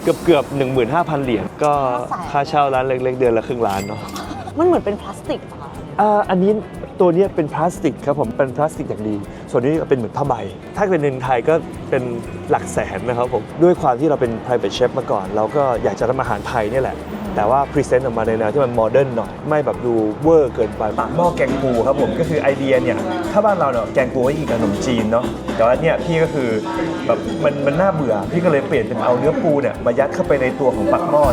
เกือบ 15,000 เหรียญก็ค่าเช่าร้านเล็กๆเดือนละครึ่งล้านเนาะมันเหมือนเป็นพลาสติกอะอันนี้ตัวนี้เป็นพลาสติกครับผมเป็นพลาสติกอย่างดีส่วนนี้เป็นเหมือนผ้าใบถ้าเป็นในไทยก็เป็นหลักแสนนะครับผมด้วยความที่เราเป็น private chef มาก่อนเราก็อยากจะทำอาหารไทยนี่แหละแต่ว่าพรีเซนต์ออกมาในแนวที่มันโมเดิร์นหน่อยไม่แบบดูเวอร์เกินไปปากหม้อแกงปูครับผมก็คือไอเดียเนี่ยถ้าบ้านเราเนี่ยแกงปูไว้กินกับขนมจีนเนาะแต่ว่าเนี่ยพี่ก็คือแบบมันน่าเบื่อพี่ก็เลยเปลี่ยนเป็นเอาเนื้อปูเนี่ยมายัดเข้าไปในตัวของปากหม้อ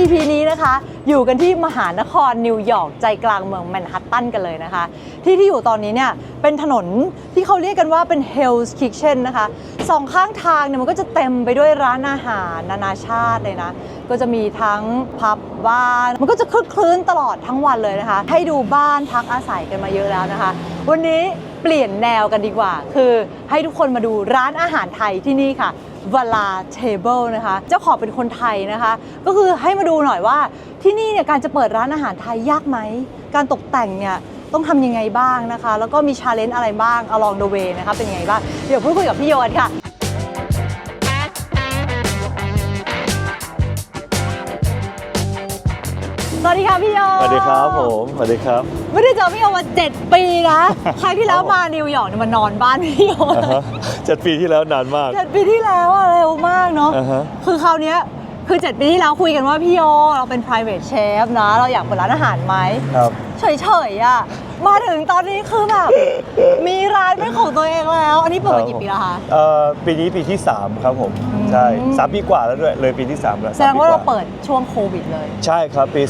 EP นี้นะคะอยู่กันที่มหานครนิวยอร์กใจกลางเมืองแมนฮัตตันกันเลยนะคะที่อยู่ตอนนี้เนี่ยเป็นถนนที่เขาเรียกกันว่าเป็น Hell's Kitchen นะคะสองข้างทางเนี่ยมันก็จะเต็มไปด้วยร้านอาหารนานาชาติเลยนะก็จะมีทั้งผับบาร์มันก็จะคลึกคลื้นตลอดทั้งวันเลยนะคะให้ดูบ้านพักอาศัยกันมาเยอะแล้วนะคะวันนี้เปลี่ยนแนวกันดีกว่าคือให้ทุกคนมาดูร้านอาหารไทยที่นี่ค่ะVala Table นะคะเจ้าของเป็นคนไทยนะคะก็คือให้มาดูหน่อยว่าที่นี่เนี่ยการจะเปิดร้านอาหารไทยยากไหมการตกแต่งเนี่ยต้องทำยังไงบ้างนะคะแล้วก็มี challenge อะไรบ้าง along the way นะคะเป็นยังไงบ้างเดี๋ยวพูดคุยกับพี่โยนค่ะสวัสดีค่ะพี่โยสวัสดีครับผมสวัสดีครับไม่ได้เจอพี่โยมา7 ปีนะครั้งที่แล้วมานิวยอร์กเนี่ยมานอนบ้านพี่โย7 ปีที่แล้วนานมาก7 ปีที่แล้วอะเร็วมากเนาะคือคราวนี้คือ7 ปีที่แล้วคุยกันว่าพี่โยเราเป็น private chef นะเราอยากเปิดร้านอาหารไหมครับเฉยๆอะมาถึงตอนนี้คือแบบมีร้านเป็นของตัวเองแล้วอันนี้เปิดมากี่ปีแล้วคะปีนี้ปีที่3ครับผมใช่3 ปีกว่าแล้วด้วยเลยปีที่3แล้วแสดงว่าเราเปิดช่วงโควิดเลยใช่ครับปี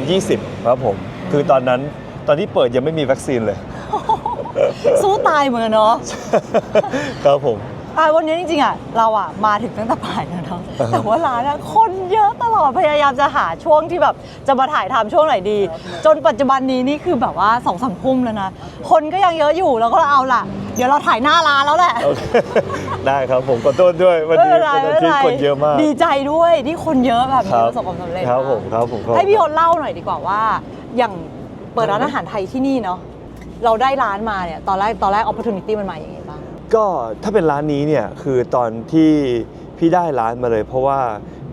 2020ครับผมคือตอนที่เปิดยังไม่มีวัคซีนเลยสู้ตายเหมือนเนาะครับผมวันนี้จริงๆอะเราอะมาถึงตั้งแต่บ่ายแล้วเนาะแต่ว่าร้านอะคนเยอะตลอดพยายามจะหาช่วงที่แบบจะมาถ่ายทำช่วงไหนดีจนปัจจุบันนี้นี่คือแบบว่า2-3 ทุ่มแล้วนะคนก็ยังเยอะอยู่แล้วก็เอาล่ะเดี๋ยวเราถ่ายหน้าร้านแล้วแหละได้ครับผมขอโทษด้วยวันนี้คนเยอะมากดีใจด้วยที่คนเยอะแบบนี้ประสบความสำเร็จครับผมให้พี่โยนเล่าหน่อยดีกว่าว่าอย่างเปิดร้านอาหารไทยที่นี่เนาะเราได้ร้านมาเนี่ยตอนแรก opportunity มันมาอย่างไงบ้างก็ถ้าเป็นร้านนี้เนี่ยคือตอนที่พี่ได้ร้านมาเลยเพราะว่า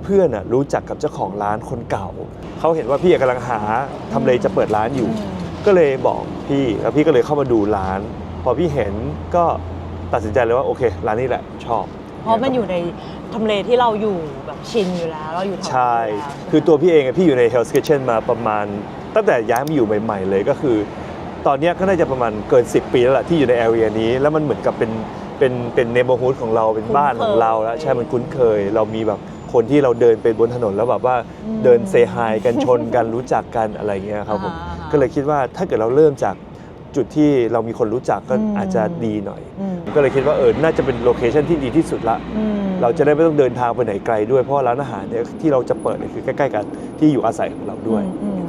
เพื่อนรู้จักกับเจ้าของร้านคนเก่าเขาเห็นว่าพี่กำลังหาทำเลจะเปิดร้านอยู่ก็เลยบอกพี่แล้วพี่ก็เลยเข้ามาดูร้านพอพี่เห็นก็ตัดสินใจเลยว่าโอเคร้านนี้แหละชอบเพราะมันอยู่ในทำเลที่เราอยู่แบบชินอยู่แล้วเราอยู่ใช่คือตัวพี่เองพี่อยู่ใน Hell's Kitchen มาประมาณตั้งแต่ย้ายมาอยู่ใหม่ๆเลยก็คือตอนนี้ก็น่าจะประมาณเกิน10 ปีแล้วล่ะที่อยู่ในแอเรียนี้แล้วมันเหมือนกับเป็นเนเบอร์ฮูดของเราเป็นบ้านของเราแล้วใช่มันคุ้นเคยเรามีแบบคนที่เราเดินไปบนถนนแล้วแบบว่าเดินเซฮายกันชนกันรู้จักกันอะไรเงี้ยครับผมก็เลยคิดว่าถ้าเกิดเราเริ่มจากจุดที่เรามีคนรู้จักก็อาจจะดีหน่อยก็เลยคิดว่าน่าจะเป็นโลเคชั่นที่ดีที่สุดละเราจะได้ไม่ต้องเดินทางไปไหนไกลด้วยเพราะร้านอาหารเนี่ยที่เราจะเปิดเนี่ยคือใกล้ๆกันที่อยู่อาศัยของเราด้วย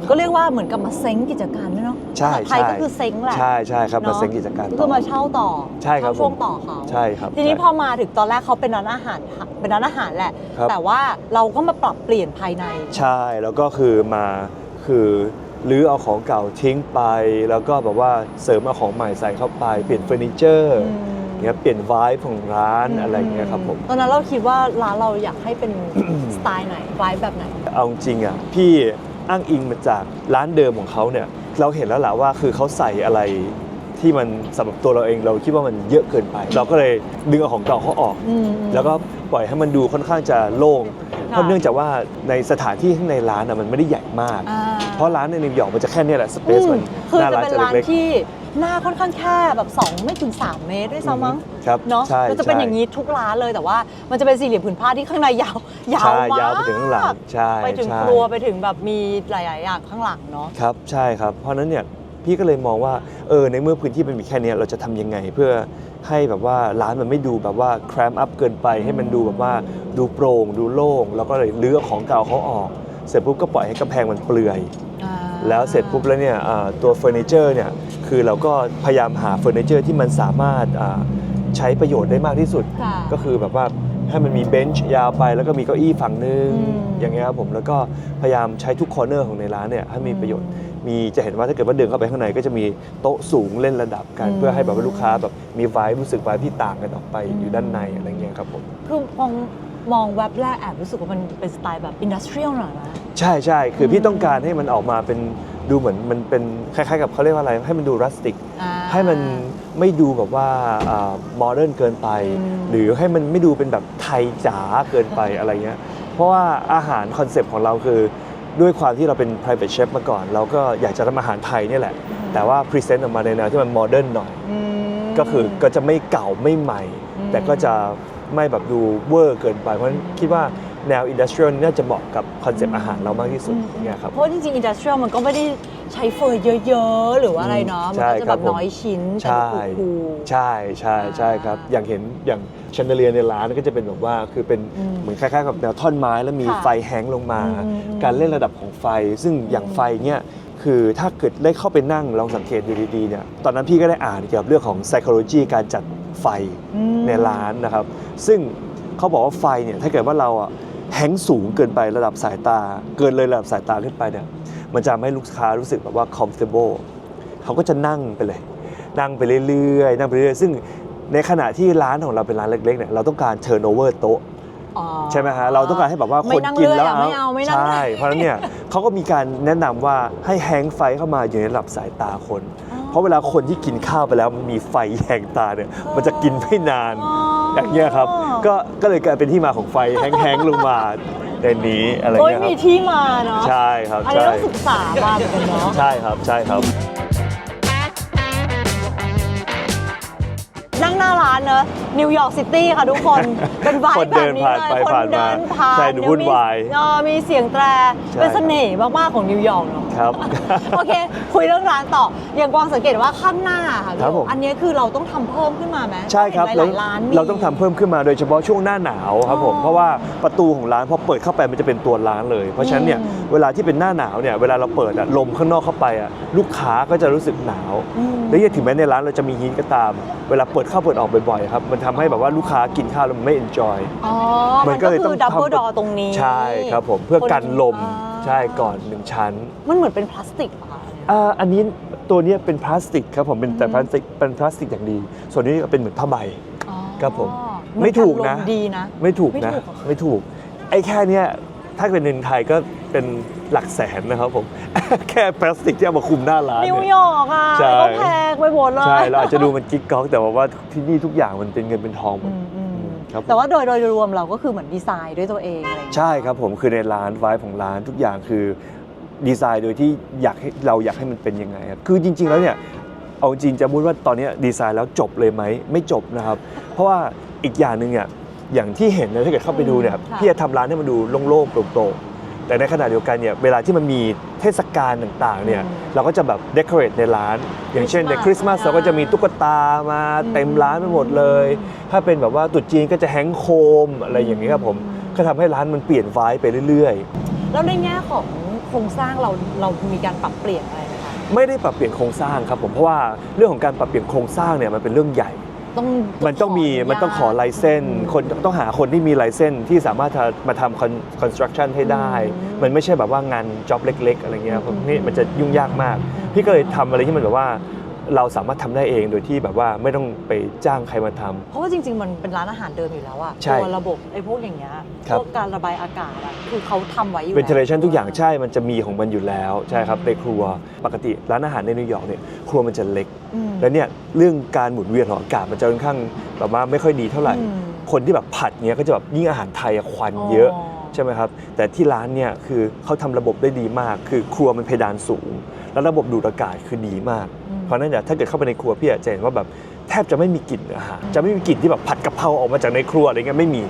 ก็เรียกว่าเหมือนกับมาเซ้งกิจการด้วยเนาะใช่ไทยก็คือเซ้งแหละใช่ครับมาเซ้งกิจการก็มาเช่าต่อใช่ครับช่วงต่อเขาใช่ครับทีนี้พอมาถึงตอนแรกเขาเป็นร้านอาหารแหละแต่ว่าเราก็มาปรับเปลี่ยนภายในใช่แล้วก็คือมาคือรื้อเอาของเก่าทิ้งไปแล้วก็แบบว่าเสริมเอาของใหม่ใส่เข้าไปเปลี่ยนเฟอร์นิเจอร์เนี่ยเปลี่ยนไวท์ของร้านอะไรเงี้ยครับผมตอนนั้นเราคิดว่าร้านเราอยากให้เป็นสไตล์ไหนไวท์แบบไหนเอาจริงอ่ะพี่อ้างอิงมาจากร้านเดิมของเขาเนี่ยเราเห็นแล้วแหละว่าคือเขาใส่อะไรที่มันสำหรับตัวเราเองเราคิดว่ามันเยอะเกินไปเราก็เลยดึงเอาของเก่าเขาออกแล้วก็ปล่อยให้มันดูค่อนข้างจะโล่งเพราะเนื่องจากว่าในสถานที่ข้างในร้านมันไม่ได้ใหญ่มากเพราะร้านในนิวยอร์กมันจะแค่นี้แหละสเปซมันน่ารักจะเล็กที่หน้าค่อนข้างแค่แบบ2ไม่ถึง3 เมตรด้วยซ้ำมั้งเนาะมันจะเป็นอย่างนี้ทุกร้านเลยแต่ว่ามันจะเป็นสี่เหลี่ยมผืนผ้าที่ข้างในยาวมากยาวไปถึงข้างหลังใช่ไปถึงครัวไปถึงแบบมีหลายๆอย่างข้างหลังเนาะครับใช่ครับเพราะนั้นเนี่ยพี่ก็เลยมองว่าในเมื่อพื้นที่มันมีแค่นี้เราจะทำยังไงเพื่อให้แบบว่าร้านมันไม่ดูแบบว่าแครมอัพเกินไปให้มันดูแบบว่าดูโปร่งดูโล่งแล้วก็เลยรื้อของเก่าเขาออกเสร็จปุ๊บก็ปล่อยให้กำแพงมันเปลื่อย แล้วเสร็จปุ๊บแล้วเนี่ยตัวเฟอร์นิเจอร์เนี่ยคือเราก็พยายามหาเฟอร์นิเจอร์ที่มันสามารถใช้ประโยชน์ได้มากที่สุด ค่ะ ก็คือแบบว่าให้มันมีเบนช์ยาวไปแล้วก็มีเก้าอี้ฝั่งนึงอย่างเงี้ยครับผมแล้วก็พยายามใช้ทุกคอร์เนอร์ของในร้านเนี่ยให้มีประโยชน์มีจะเห็นว่าถ้าเกิดว่าเดินเข้าไปข้างในก็จะมีโต๊ะสูงเล่นระดับกันเพื่อให้แบบว่าลูกค้าแบบมีไวบ์รู้สึกไวบ์ที่ต่างกันออกไปอยู่ด้านในอะไรเงี้ยครับผม คือมองแว็บแรกแอบรู้สึกว่ามันเป็นสไตล์แบบอินดัสเทรียลหน่อยนะ ใช่ใช่คือพี่ต้องการให้มันออกมาเป็นดูเหมือนมันเป็นคล้ายๆกับเขาเรียกว่าอะไรให้มันดูรัสติกให้มันไม่ดูแบบว่าโมเดิร์นเกินไป หรือให้มันไม่ดูเป็นแบบไทยจ๋าเกินไปอะไรเงี้ยเพราะว่าอาหารคอนเซปต์ของเราคือด้วยความที่เราเป็น private chef มาก่อน เราก็อยากจะทำอาหารไทยนี่แหละ แต่ว่าพรีเซนต์ออกมาในแนวที่มันโมเดิร์นหน่อย ก็คือก็จะไม่เก่าไม่ใหม่ แต่ก็จะไม่แบบดูเวอร์เกินไปเพราะฉะนั้นคิดว่าแนวอินดัสเทรียลน่าจะเหมาะกับคอนเซปต์อาหารเรามากที่สุดเนี่ยครับ เพราะจริงๆอินดัสเทรียลมันก็ไม่ได้ใช้เฟอร์เยอะๆหรือว่าอะไรเนาะมันก็จะแบบน้อยชิ้นแต่คูล ใช่ใช่ใช่ครับอย่างเห็นอย่างแชนเดเลียร์ในร้านก็จะเป็นแบบว่าคือเป็นเหมือนคล้ายๆกับแนวท่อนไม้แล้วมีไฟแฮงก์ลงมา การเล่นระดับของไฟซึ่งอย่างไฟเนี่ยคือถ้าเกิดได้เข้าไปนั่งลองสังเกตดูดีๆเนี่ยตอนนั้นพี่ก็ได้อ่านเกี่ยวกับเรื่องของ psychology การจัดไฟในร้านนะครับซึ่งเขาบอกว่าไฟเนี่ยถ้าเกิดว่าเราแฮงสูงเกินไประดับสายตาเกินเลยระดับสายตาขึ้นไปเนี่ยมันจะทำให้ลูกค้ารู้สึกแบบว่า comfortable เขาก็จะนั่งไปเลยนั่งไปเรื่อยๆนั่งไปเรื่อยๆซึ่งในขณะที่ร้านของเราเป็นร้านเล็กๆเนี่ยเราต้องการ turnover โต๊ะใช่ไหมฮะเราต้องการให้แบบว่าคนกินแล้วใช่เพราะฉะนั้นเนี่ยเขาก็มีการแนะนำว่าให้แฮงไฟเข้ามาอยู่ในระดับสายตาคนเพราะเวลาคนที่กินข้าวไปแล้วมันมีไฟแยงตาเนี่ยมันจะกินไม่นานอย่างเงี้ยครับก็เลยกลายเป็นที่มาของไฟแห้งๆลงมาในนี้อะไรเงี้ยครับ มีที่มาเนาะใช่ครับอันนี้ต้องศึกษามาเหมือนกันเนาะใช่ครับใช่ครับ นั่งหน้าร้านเนอะนิวยอร์กซิตี้ค่ะทุกคนเป็นไวบ์แบบนี้เลยคนเดินผ่าน ใช่ดูวุ่นวาย มีเสียงแตรเป็นเสน่ห์มากๆของนิวยอร์กเนาะครับ โอเคคุยเรื่องร้านต่ออย่างกวางสังเกตว่าข้างหน้าค่ะ ครับผม อันนี้คือเราต้องทำเพิ่มขึ้นมาไหม ใช่ครับ หลายร้านเราต้องทำเพิ่มขึ้นมาโดยเฉพาะช่วงหน้าหนาวครับผมเพราะว่าประตูของร้านพอเปิดเข้าไปมันจะเป็นตัวร้านเลยเพราะฉะนั้นเนี่ยเวลาที่เป็นหน้าหนาวเนี่ยเวลาเราเปิดลมข้างนอกเข้าไปลูกค้าก็จะรู้สึกหนาวและถึงแม้ในร้านเราจะมีฮีทก็ตามเวลาเปิดเข้าเปิดออกบ่อยๆครับมันทำให้แบบว่าลูกค้ากินข้าวแล้วมันไม่เอนจอยมันก็คือดับเบิลดอร์ตรงนี้ใช่ครับผมเพื่อกันลมใช่ก่อน1ชั้นมันเหมือนเป็นพลาสติกป่ะอันนี้ตัวนี้เป็นพลาสติกครับผมเป็นแต่พลาสติกอย่างดีส่วนนี้เป็นเหมือนผ้าใบครับผมไม่ถูกนะไม่ถูกนะไม่ถูกไอ้แค่เนี้ยถ้าเป็นในไทยก็เป็นหลักแสนนะครับผมแค่พลาสติกที่เอามาคุมหน้าร้านนิวยอร์กก็แพงไปหมดเลยใช่เราอาจจะดูมันกิ๊กก๊อกแต่ว่าที่นี่ทุกอย่างมันเป็นเงินเป็นทองหมดแต่ว่าโดยรวมเราก็คือเหมือนดีไซน์ด้วยตัวเองอะไรอย่างเงี้ยใช่ครับผมคือในร้านไวบ์ของร้านทุกอย่างคือดีไซน์โดยที่เราอยากให้มันเป็นยังไงครับคือจริงๆแล้วเนี่ยเอาจริงจะพูดว่าตอนนี้ดีไซน์แล้วจบเลยไหมไม่จบนะครับเพราะว่าอีกอย่างหนึ่งเนี่ยอย่างที่เห็นนะถ้าเกิดเข้าไปดูเนี่ยพี่จะทำร้านให้มันดูโล่งๆโปร่งๆแต่ในขณะเดียวกันเนี่ยเวลาที่มันมีเทศกาลต่างๆเนี่ยเราก็จะแบบเดคอเรทในร้านอย่างเช่นในคริสต์มาสเราก็จะมีตุ๊กตามาเต็มร้านไปหมดเลยถ้าเป็นแบบว่าตรุษจีนก็จะแฮงโคมอะไรอย่างนี้ครับผมก็ทำให้ร้านมันเปลี่ยนไวบ์ไปเรื่อยๆแล้วในแง่ของโครงสร้างเรามีการปรับเปลี่ยนอะไรไหมคะไม่ได้ปรับเปลี่ยนโครงสร้างครับผมเพราะว่าเรื่องของการปรับเปลี่ยนโครงสร้างเนี่ยมันเป็นเรื่องใหญ่มันต้องขอไลเซนส์คนต้องหาคนที่มีไลเซนส์ที่สามารถมาทำคอนสตรักชั่นให้ได้มันไม่ใช่แบบว่างานจ็อบเล็กๆอะไรเงี้ยเพราะนี่มันจะยุ่งยากมากพี่ก็เลยทำอะไรที่มันแบบว่าเราสามารถทำได้เองโดยที่แบบว่าไม่ต้องไปจ้างใครมาทำเพราะว่าจริงๆมันเป็นร้านอาหารเดิมอยู่แล้วอะตัวระบบไอ้พวกอย่างเงี้ยพวกการระบายอากาศอะคือเขาทำไว้อยู่แล้ว ventilation ทุกอย่างใช่มันจะมีของมันอยู่แล้วใช่ครับในครัวปกติร้านอาหารในนิวยอร์กเนี่ยครัวมันจะเล็กแล้วเนี่ยเรื่องการหมุนเวียนของอากาศมันจะค่อนข้างแบบว่าไม่ค่อยดีเท่าไหร่คนที่แบบผัดเนี้ยก็จะแบบยิ่งอาหารไทยควันเยอะใช่ไหมครับแต่ที่ร้านเนี่ยคือเขาทำระบบได้ดีมากคือครัวมันเพดานสูงแล้วระบบดูดอากาศคือดีมากเพราะนั้นเนี่ยถ้าเกิดเข้าไปในครัวพี่จะเห็นว่าแบบแทบจะไม่มีกลิ่นอาหารจะไม่มีกลิ่นที่แบบผัดกะเพราออกมาจากในครัวอะไรเงี้ยไม่มี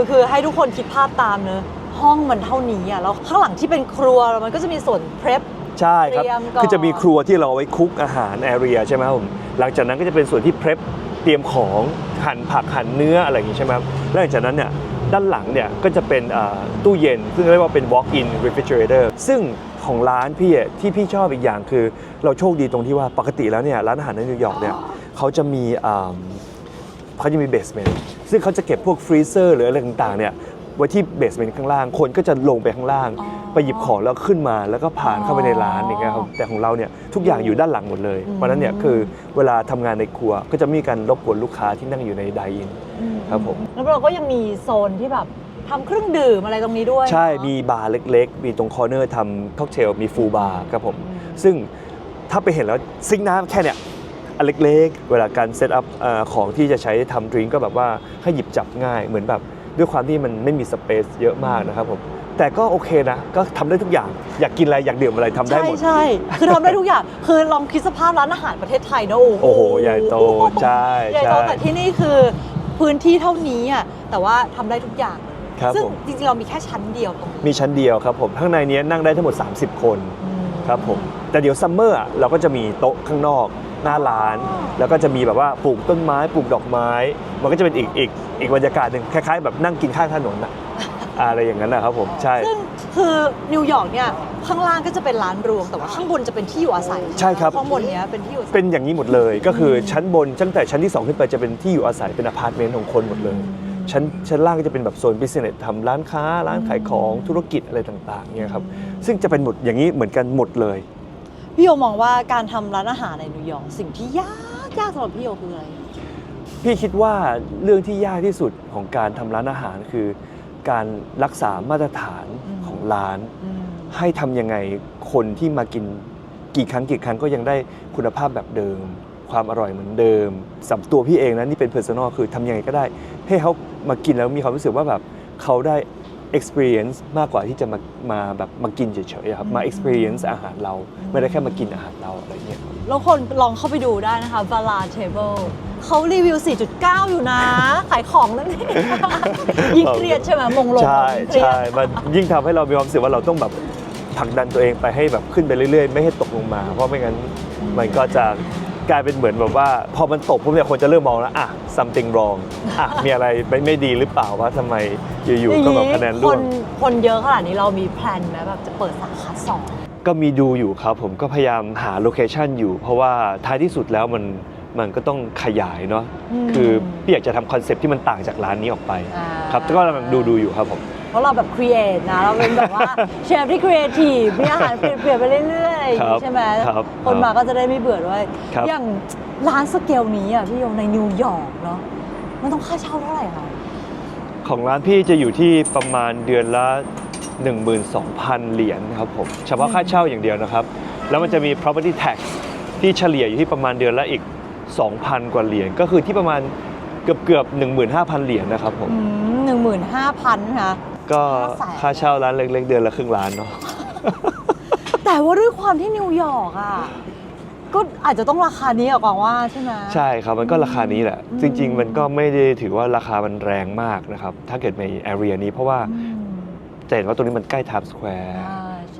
คือให้ทุกคนคิดภาพตามเนอะห้องมันเท่านี้อ่ะแล้วข้างหลังที่เป็นครัวมันก็จะมีส่วนเพรพใช่ครับคือจะมีครัวที่เราเอาไว้คุกอาหารแอเรียใช่ไหมครับผมหลังจากนั้นก็จะเป็นส่วนที่เพรพเตรียมของหั่นผักหั่นเนื้ออะไรอย่างงี้ใช่ไหมครับแล้วหลังจากนั้นเนี่ยด้านหลังเนี่ยก็จะเป็นตู้เย็นซึ่งเรียกว่าเป็น walk-in refrigerator ซึ่งข ของร้านพี่อะที่พี่ชอบอีกอย่างคือเราโชคดีตรงที่ว่าปกติแล้วเนี่ยร้านอาหารในนิวยอร์กเนี่ยเขาจะมีเบสเมนต์ซึ่งเขาจะเก็บพวกฟรีเซอร์หรืออะไรต่างๆเนี่ยไว้ที่เบสเมนต์ข้างล่างคนก็จะลงไปข้างล่างไปหยิบของแล้วขึ้นมาแล้วก็ผ่านเข้าไปในร้านอย่างเงี้ยครับแต่ของเราเนี่ยทุกอย่างอยู่ด้านหลังหมดเลยเพราะฉะนั้นเนี่ยคือเวลาทำงานในครัวก็จะมีการรบกวนลูกค้าที่นั่งอยู่ในไดอินครับผมแล้วเราก็ยังมีโซนที่แบบทำเครื่องดื่มอะไรตรงนี้ด้วยใช่มีบาร์เล็กๆมีตรงคอร์เนอร์ทำค็อกเทลมีฟูลบาร์ครับผมซึ่งถ้าไปเห็นแล้วซิงค์น้ำแค่เนี่ยอันเล็กๆเวลาการเซตอัพของที่จะใช้ทำดริงก์ก็แบบว่าให้หยิบจับง่ายเหมือนแบบด้วยความที่มันไม่มีสเปซเยอะมากนะครับผมแต่ก็โอเคนะก็ทำได้ทุกอย่างอยากกินอะไรอยากดื่มอะไรทำได้หมดใช่คือทำได้ทุกอย่างคือลองคิดสภาพร้านอาหารประเทศไทยนะโอ้โหใหญ่โตใช่ใหญ่โตแต่ที่นี่คือพื้นที่เท่านี้อ่ะแต่ว่าทำได้ทุกอย่างซึ่งจริงๆเรามีแค่ชั้นเดียวตรงนี้มีชั้นเดียวครับผมข้างในนี้นั่งได้ทั้งหมด30 คนครับผมแต่เดี๋ยวซัมเมอร์เราก็จะมีโต๊ะข้างนอกหน้าร้านแล้วก็จะมีแบบว่าปลูกต้นไม้ปลูกดอกไม้มันก็จะเป็นอีกบรรยากาศหนึ่งคล้ายๆแบบนั่งกินข้างถนนอะไรอย่างนั้นนะครับผมใช่ซึ่งคือนิวยอร์กเนี่ยข้างล่างก็จะเป็นร้านรวงแต่ว่าข้างบนจะเป็นที่อยู่อาศัยใช่ครับข้างบนเนี้ยเป็นที่อยู่เป็นอย่างนี้หมดเลยก็คือชั้นบนตั้งแต่ชั้นที่2ขึ้นไปจะเป็นที่อยู่อาศัยเป็นอพาร์ตเมนต์ของคนหมดเลยชั้นล่างก็จะเป็นแบบโซนบิสเนสทำร้านค้าร้านขายของธุรกิจอะไรต่างๆเนี่ยครับซึ่งจะเป็นหมดอย่างนี้เหมือนกันหมดเลยพี่โยมองว่าการทำร้านอาหารในนิวยอร์กสิ่งที่ยากสำหรับพี่โยคืออะไรพี่คิดว่าเรื่องที่ยากที่สุดของการทำร้านอาหารคือการรักษามาตรฐานของร้านให้ทำยังไงคนที่มากินกี่ครั้งก็ยังได้คุณภาพแบบเดิมความอร่อยเหมือนเดิมสำหรับตัวพี่เองนะนี่เป็น personal คือทำยังไงก็ได้ให้เขามากินแล้วมีความรู้สึกว่าแบบเขาได้ experience มากกว่าที่จะมากินเฉยๆครับมา experience อาหารเราไม่ได้แค่มากินอาหารเราอะไรเงี้ยครับแล้วคนลองเข้าไปดูได้นะคะ Bala Table เขารีวิว 4.9 อยู่นะ ขายของนั่นเองยิ่งเครียดใช่ไหมมงลงใช่มันยิ่งทำให้เรามีความรู้สึกว่าเราต้องแบบผลักดันตัวเองไปให้แบบขึ้นไปเรื่อยๆไม่ให้ตกลงมาเพราะไม่งั้นมันก็จะกลายเป็นเหมือนแบบว่าพอมันตกปุ๊บเนี่ยคนจะเริ่มมองแล้วsomething wrong มีอะไรไม่ดีหรือเปล่าว่าทำไมอยู่ๆก็แบบคะแนนร่วงคนเยอะขนาดนี้เรามีแพลนไหมแบบจะเปิดสาขา2ก็มีดูอยู่ครับผมก็พยายามหาโลเคชันอยู่เพราะว่าท้ายที่สุดแล้วมันก็ต้องขยายเนาะคือพี่อยากจะทำคอนเซ็ปต์ที่มันต่างจากร้านนี้ออกไปครับก็กำลังดูอยู่ครับผมเพราะเราแบบครีเอทนะเราเป็นแบบว่าเชฟที่ครีเอทีฟมีอาหารเปลี่ยนไปเรื่อยๆใช่ไหมคนมาก็จะได้ไม่เบื่อด้วยอย่างร้านสเกลนี้อ่ะพี่ยงในนิวยอร์กเนาะมันต้องค่าเช่าเท่าไหร่คะของร้านพี่จะอยู่ที่ประมาณเดือนละ 12,000 เหรียญครับผมเฉพาะค่าเช่าอย่างเดียวนะครับแล้วมันจะมี property tax ที่เฉลี่ยอยู่ที่ประมาณเดือนละอีก 2,000 กว่าเหรียญก็คือที่ประมาณเกือบ 15,000 เหรียญนะครับผม15,000 ค่ะก็ค่าเช่าร้านเล็กๆเดือนละครึ่งล้านเนาะแต่ว่าด้วยความที่นิวยอร์กอ่ะก็อาจจะต้องราคานี้กว่าว่าใช่ไหมใช่ครับมันก็ราคานี้แหละจริงๆมันก็ไม่ได้ถือว่าราคามันแรงมากนะครับถ้าเกิดในแอเรียนี้เพราะว่าจะเห็นว่าตรงนี้มันใกล้ไทม์สแควร์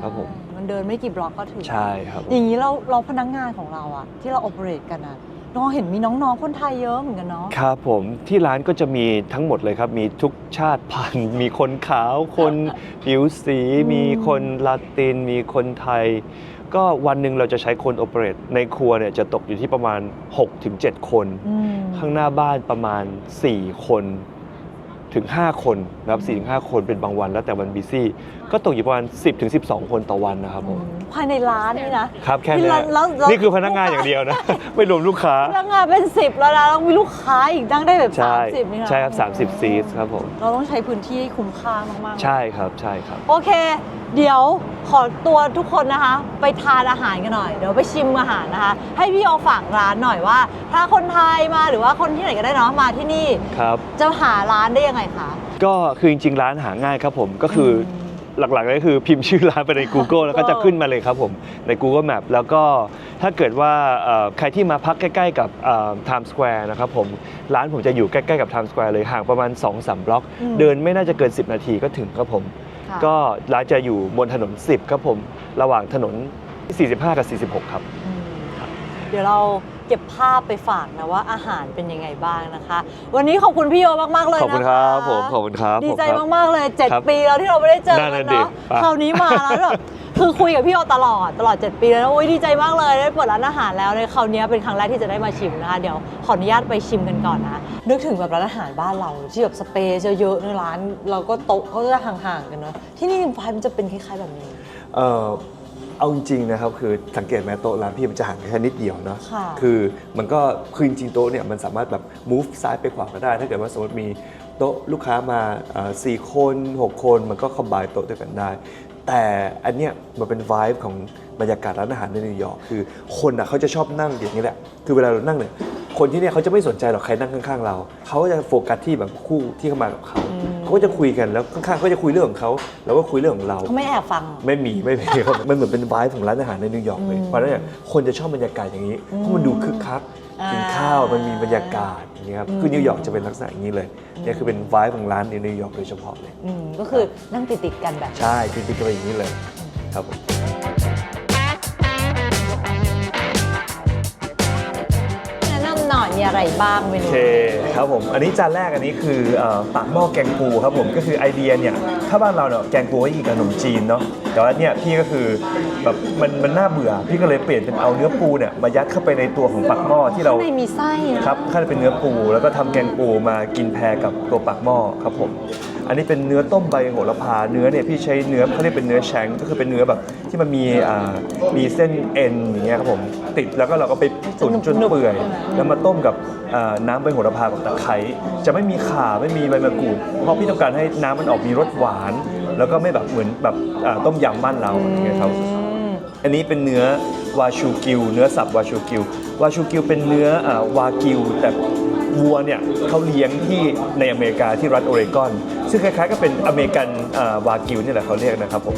ครับผมมันเดินไม่กี่บล็อกก็ถึงใช่ครับอย่างนี้เราพนักงานของเราอ่ะที่เราโอเปเรตกันอ่ะน้องเห็นมีน้องๆคนไทยเยอะเหมือนกันเนาะครับผมที่ร้านก็จะมีทั้งหมดเลยครับมีทุกชาติพันธุ์มีคนขาวคนผิวสีมีคนลาตินมีคนไทยก็วันหนึ่งเราจะใช้คนโอเปเรตในครัวเนี่ยจะตกอยู่ที่ประมาณ 6-7 คนข้างหน้าบ้านประมาณ4 คนถึง5 คนนะครับ 4-5 คนเป็นบางวันแล้วแต่วันบิซี่ก็ตกอยู่ประมาณ 10-12 คนต่อวันนะครับผมภายในร้านนี่นะครับแค่นี้นี่คือพนักงานอย่างเดียวนะไม่รวมลูกค้าพนักงานเป็น10แล้วนะแล้วมีลูกค้าอีกนั่งได้แบบ30นี่นะใช่ครับ30 ซีทครับผมเราต้องใช้พื้นที่ให้คุ้มค่ามากๆใช่ครับโอเคเดี๋ยวขอตัวทุกคนนะคะไปทานอาหารกันหน่อยเดี๋ยวไปชิมอาหารนะคะให้พี่โอฝากร้านหน่อยว่าถ้าคนไทยมาหรือว่าคนที่ไหนก็ได้เนาะมาที่นี่จะหาร้านได้ยังไงคะก็คือจริงๆร้านหาง่ายครับผมก็คือหลักๆก็คือพิมพ์ชื่อร้านไปใน Google แล้วก็จะขึ้นมาเลยครับผมใน Google Map แล้วก็ถ้าเกิดว่าใครที่มาพักใกล้ๆกับ Times Square นะครับผมร้านผมจะอยู่ใกล้ๆกับ Times Square เลยห่างประมาณ 2-3 บล็อกเดินไม่น่าจะเกิน10 นาทีก็ถึงครับผมก็ร้านจะอยู่บนถนน10ครับผมระหว่างถนน45กับ46ครับเดี๋ยวเราเก็บภาพไปฝากนะว่าอาหารเป็นยังไงบ้างนะคะวันนี้ขอบคุณพี่โยมากๆเลยนะคะขอบคุณครับผมขอบคุณครับดีใจมากๆเลย7 ปีแล้วที่เราไม่ได้เจอกันเนาะคราวนี้มาแล้วแบบ คือคุยกับพี่โอตลอด 7 ปีแล้วโอ้ยดีใจมากเลยได้เปิดร้านอาหารแล้วในคราวนี้เป็นครั้งแรกที่จะได้มาชิมนะคะเดี๋ยวขออนุญาตไปชิมกันก่อนนะนึกถึงแบบร้านอาหารบ้านเราที่แบบสเปซเยอะๆในร้านเราก็โต๊ะเขาจะห่างๆกันเนาะที่นี่ไฟมันจะเป็นคล้ายๆแบบนี้ เอาจริงๆนะครับคือสังเกตไหมโต๊ะร้านพี่มันจะห่างกันแค่นิดเดียวเนาะ ค่ะ คือมันก็คือจริงๆโต๊ะเนี่ยมันสามารถแบบ move ซ้ายไปขวาก็ได้ ถ้าเกิดว่าสมมติมีโต๊ะลูกค้ามา4 คน 6 คนมันก็คอมไบน์โต๊ะด้วยกันได้ แต่อันเนี้ยมันเป็น vibe ของบรรยากาศร้านอาหารในนิวยอร์กคือคนอ่ะเขาจะชอบนั่งอย่างนี้แหละคือเวลาเรานั่งเนี่ยคนที่เนี่ยเขาจะไม่สนใจหรอกใครนั่งข้างๆเราเขาก็จะโฟกัสที่แบบคู่ที่เข้ามากับเขาเขาก็จะคุยกันแล้วข้างๆเขาจะคุยเรื่องของเขาเราก็คุยเรื่องของเรา เขาไม่แอบฟัง ไม่มีครับ มันเหมือนเป็นไวฟ์ของร้านอาหารในนิวยอร์กเลยเพราะฉะนั้นเนี่ยคนจะชอบบรรยากาศอย่างนี้เพราะมันดูคึกคักกินข้าวมันมีบรรยากาศอย่างนี้ครับคือนิวยอร์กจะเป็นลักษณะอย่างนี้เลยเนี่ยคือเป็นไวฟ์ของร้านในนิวยอร์กโดยเฉพาะเลย ก็คือนั่งติดๆกันแบบ ใช่ติดๆกันไปอย่างนี้เลยครับผม แนะนำหน่อยมีอะไรบ้างเม โอ นู เคครับผมอันนี้จานแรกอันนี้คือปากหม้อแกงปูครับผมก็คือไอเดียเนี่ยถ้าบ้านเราเนี่ยแกงปูก็กินกับขนมจีนเนาะแต่ว่าเนี่ยพี่ก็คือแบบมันน่าเบื่อพี่ก็เลยเปลี่ยนเป็นเอาเนื้อปูเนี่ยมายัดเข้าไปในตัวของปากหม้อที่เรา ข้างในมีไส้นะครับ ข้างในเป็นเนื้อปูแล้วก็ทำแกงปูมากินแพรกับตัวปากหม้อครับผมอันนี้เป็นเนื้อต้มใบโหระพาเนื้อเนี่ยพี่ใช้เนื้อเขาเรียกเป็นเนื้อแชงก็คือเป็นเนื้อแบบที่มันมีเส้นเอ็นอย่างเงี้ยครับผมติดแล้วก็เราก็ไปตุ๋นจนเปื่อยแล้วมาต้มกับน้ำใบโหระพากับตะไคร้จะไม่มีข่าไม่มีใบมะกรูดเพราะพี่ต้องการให้น้ำมันออกมีรสหวาน แล้วก็ไม่แบบเหมือนแบบต้มยำบ้านเราอย่างเงี้ยครับอันนี้เป็นเนื้อวาชูกิวเนื้อสับวาชูกิววาชูกิวเป็นเนื้อวากิวแต่วัวเนี่ยเขาเลี้ยงที่ในอเมริกาที่รัฐโอเรกอนซึ่งคล้ายๆก็เป็นอเมริกันวากิวนี่แหละเขาเรียกนะครับผม